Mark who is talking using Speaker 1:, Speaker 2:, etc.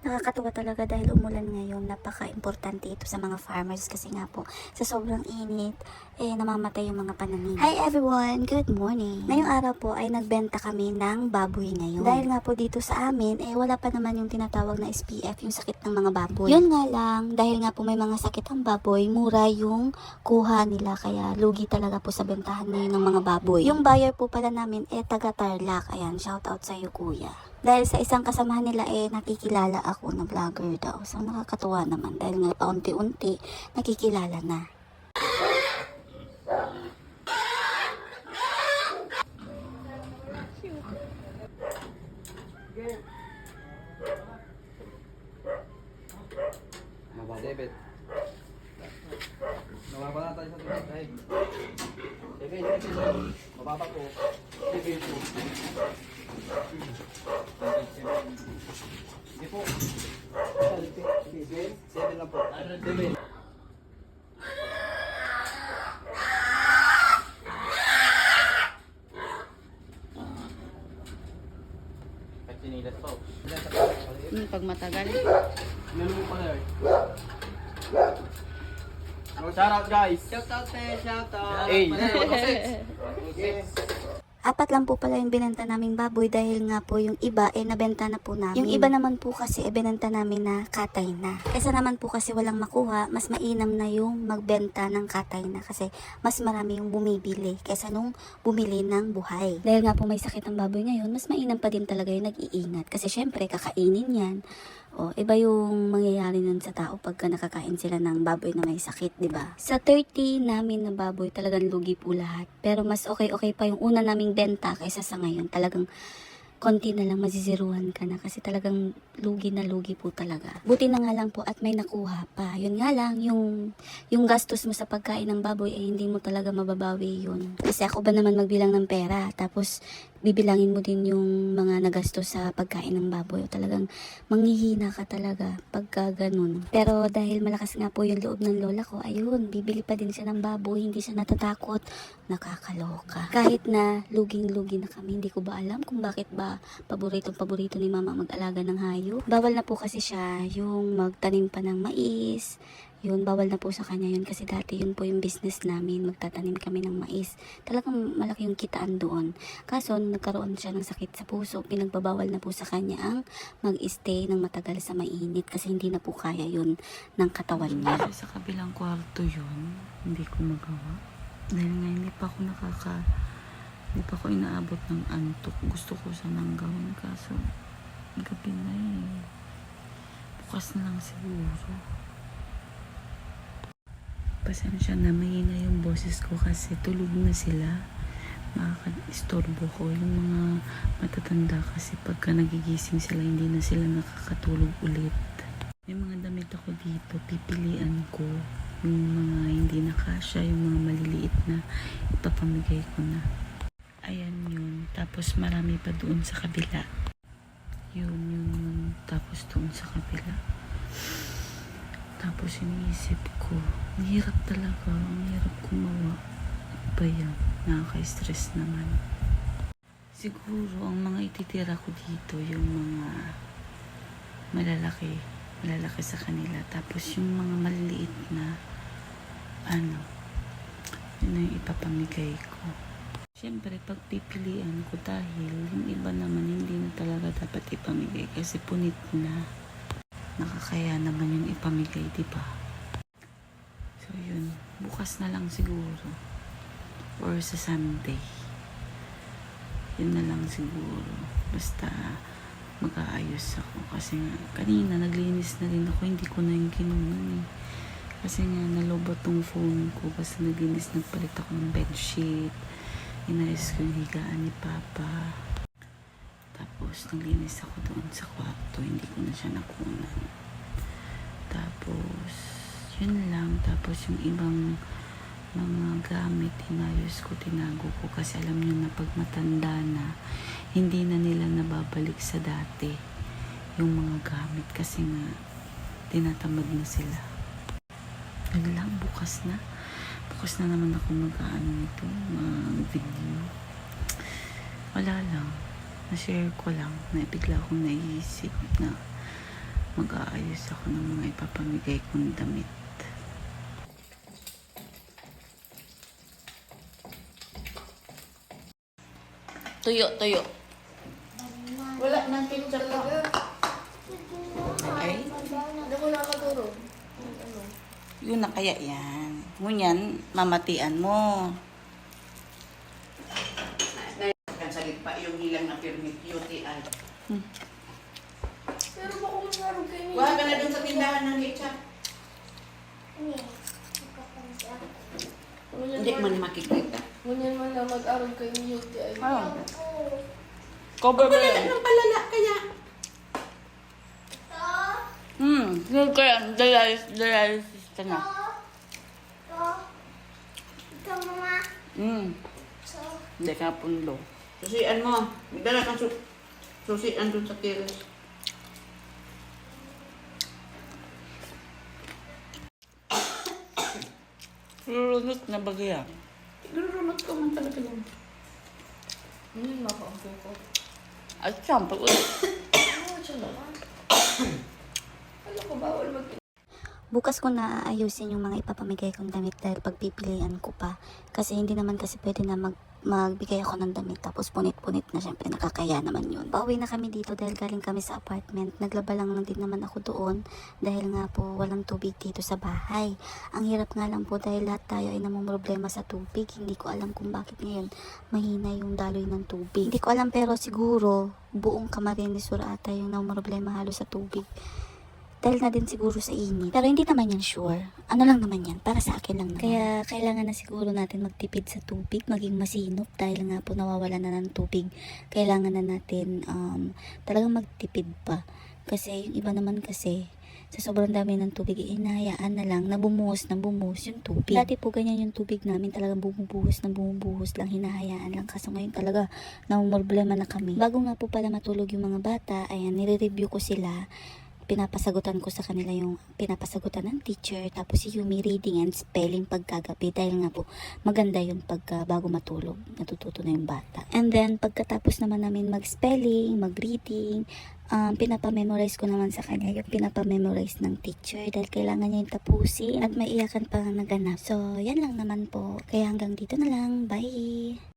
Speaker 1: Nakakatuwa talaga dahil umulan ngayon. Napaka-importante ito sa mga farmers kasi nga po sa sobrang init, namamatay yung mga pananim. Hi everyone! Good morning! Ngayong araw po ay nagbenta kami ng baboy ngayon. Dahil nga po dito sa amin, wala pa naman yung tinatawag na SPF, yung sakit ng mga baboy. Yun nga lang, dahil nga po may mga sakit ang baboy, mura yung kuha nila. Kaya lugi talaga po sa bentahan ngayon ng mga baboy. Yung buyer po pala namin, taga Tarlac. Ayan, shout out sa iyo kuya. Dahil sa isang kasamahan nila nakikilala ako na vlogger daw. So nakakatuwa naman dahil nga paunti-unti nakikilala na.
Speaker 2: Mababet. Mababa na tayo sa tubig. Ay. Sige. Mababa po. Sige po. Sige po. 7 lang po. 7. Katsinilas po.
Speaker 3: Pag matagal.
Speaker 2: Nalungo pa na yun. Shout out guys! Shout out shout out! Hey!
Speaker 1: Apat lang po pala yung binenta naming baboy dahil nga po yung iba nabenta na po namin. Yung iba naman po kasi binenta namin na katay na. Kesa naman po kasi walang makuha, mas mainam na yung magbenta ng katay na kasi mas marami yung bumibili kesa nung bumili ng buhay. Dahil nga po may sakit ang baboy ngayon, mas mainam pa din talaga yung nag-iingat kasi syempre kakainin yan. O, iba yung mangyayari nun sa tao pagka nakakain sila ng baboy na may sakit, di ba? Sa 30 namin na baboy, talagang lugi po lahat. Pero mas okay pa yung una naming benta kaysa sa ngayon. Talagang konti na lang masisiruhan ka na kasi talagang lugi na lugi po talaga. Buti na nga lang po at may nakuha pa. Yun nga lang, yung gastos mo sa pagkain ng baboy hindi mo talaga mababawi yun. Kasi ako ba naman magbilang ng pera tapos bibilangin mo din yung mga nagastos sa pagkain ng baboy. O talagang manghihina ka talaga pagka ganun. Pero dahil malakas nga po yung loob ng lola ko, ayun, bibili pa din siya ng baboy. Hindi siya natatakot. Nakakaloka. Kahit na luging-lugi na kami, hindi ko ba alam kung bakit ba paborito ni mama mag-alaga ng hayop. Bawal na po kasi siya yung magtanim pa ng mais. Yun, bawal na po sa kanya yun kasi dati yun po yung business namin, magtatanim kami ng mais. Talagang malaki yung kitaan doon. Kaso, nagkaroon siya ng sakit sa puso, pinagbabawal na po sa kanya ang mag-stay ng matagal sa mainit kasi hindi na po kaya yun ng katawan niya.
Speaker 3: Sa kabilang kwarto yun, hindi ko magawa. Dahil nga hindi pa ako inaabot ng antok. Gusto ko sanang gawin kaso gabi na bukas na lang siguro. Pasensya na, mahina yung boses ko kasi tulog na sila. Makaka-istorbo ko yung mga matatanda kasi pagka nagigising sila hindi na sila nakakatulog ulit. May mga damit ako dito, pipilian ko yung mga hindi nakasya, yung mga maliliit na ipapamigay ko na. Ayan yun, tapos marami pa doon sa kabila. Yun, tapos doon sa kabila. Tapos iniisip ko, ang hirap talaga, ang hirap gumawa. Ba yan? Nakaka-stress naman. Siguro, ang mga ititira ko dito, yung mga malalaki sa kanila. Tapos yung mga maliliit na, yun ang ipapamigay ko. Siyempre, pagpipilian ko dahil yung iba naman hindi na talaga dapat ipamigay kasi punit na. Nakakaya naman yung ipamigay, diba? So yun, bukas na lang siguro or sa Sunday. Yun na lang siguro. Basta mag-aayos ako kasi nga kanina naglinis na rin ako, hindi ko na yung kinunan kasi nga nalobot tong phone ko kasi naglinis, nagpalit ako ng bedsheet, inayos ko yung higaan ni Papa. Tapos, naglinis ako doon sa kwarto. Hindi ko na siya nakunan. Tapos, yun lang. Tapos, yung ibang mga gamit, inayos ko, tinago ko. Kasi alam nyo na pag matanda na, hindi na nila nababalik sa dati yung mga gamit. Kasi nga, tinatamad na sila. Yun lang, bukas na. Bukas na naman ako nito, mag-video. Wala lang. Na-share ko lang na bigla akong naisip na mag-aayos ako ng mga ipapamigay kong damit. Tuyo, tuyo.
Speaker 4: Wala nang ketchup talaga.
Speaker 3: Ay,
Speaker 4: Hindi ko nakaturo.
Speaker 3: yun na kaya yan. Ngunyan, mamatian mo. Kansalit pa yung ilang na permit UTI.
Speaker 4: Pero baka mangarog kayo niya.
Speaker 3: Wala ka na dun sa tindahan ng ketchup. Hindi man makikita.
Speaker 4: Ngunyan man na mag-arog kayo ni UTI.
Speaker 3: Cover ba yan? Ng palala kaya. Yun kaya, dialysis ka na. Hindi ka punlo. Susian mo. May dala kang susian dun sa kilos. Lulunot na bagay. Lulunot ko man talaga yun.
Speaker 4: Ngunyan makaampo ko.
Speaker 3: At siyempre,
Speaker 4: Ano siya naman? Alam ko, bawal mag
Speaker 1: Bukas ko na aayusin yung mga ipapamigay kong damit dahil pagpipilian ko pa. Kasi hindi naman kasi pwede na magbigay ako ng damit tapos punit-punit na, syempre nakakaya naman yun. Pauwi na kami dito dahil galing kami sa apartment. Naglaba lang din naman ako doon dahil nga po walang tubig dito sa bahay. Ang hirap nga lang po dahil lahat tayo ay namumroblema sa tubig. Hindi ko alam kung bakit ngayon mahina yung daloy ng tubig. Hindi ko alam pero siguro buong Camarines Sur ata yung namumroblema halos sa tubig. Dahil na din siguro sa init. Pero hindi naman yan sure. Ano lang naman yan, para sa akin lang naman. Kaya kailangan na siguro natin magtipid sa tubig, maging masinop dahil nga po nawawala na ng tubig. Kailangan na natin talagang magtipid pa. Kasi yung iba naman kasi, sa sobrang dami ng tubig, inahayaan na lang na bumuhos yung tubig. Dati po ganyan yung tubig namin, talagang bumubuhos lang, hinahayaan lang. Kaso ngayon talaga, namumroblema na kami. Bago nga po pala matulog yung mga bata, ayan, nire-review ko sila. Pinapasagutan ko sa kanila yung pinapasagutan ng teacher, tapos si Yumi reading and spelling pagkagabi dahil nga po maganda yun pagka bago matulog, natututo na yung bata. And then pagkatapos naman namin mag-spelling, mag-reading, pinapamemorize ko naman sa kanya yung pinapamemorize ng teacher dahil kailangan niya yung tapusin at may iyakan pa naganap. So yan lang naman po, kaya hanggang dito na lang, bye!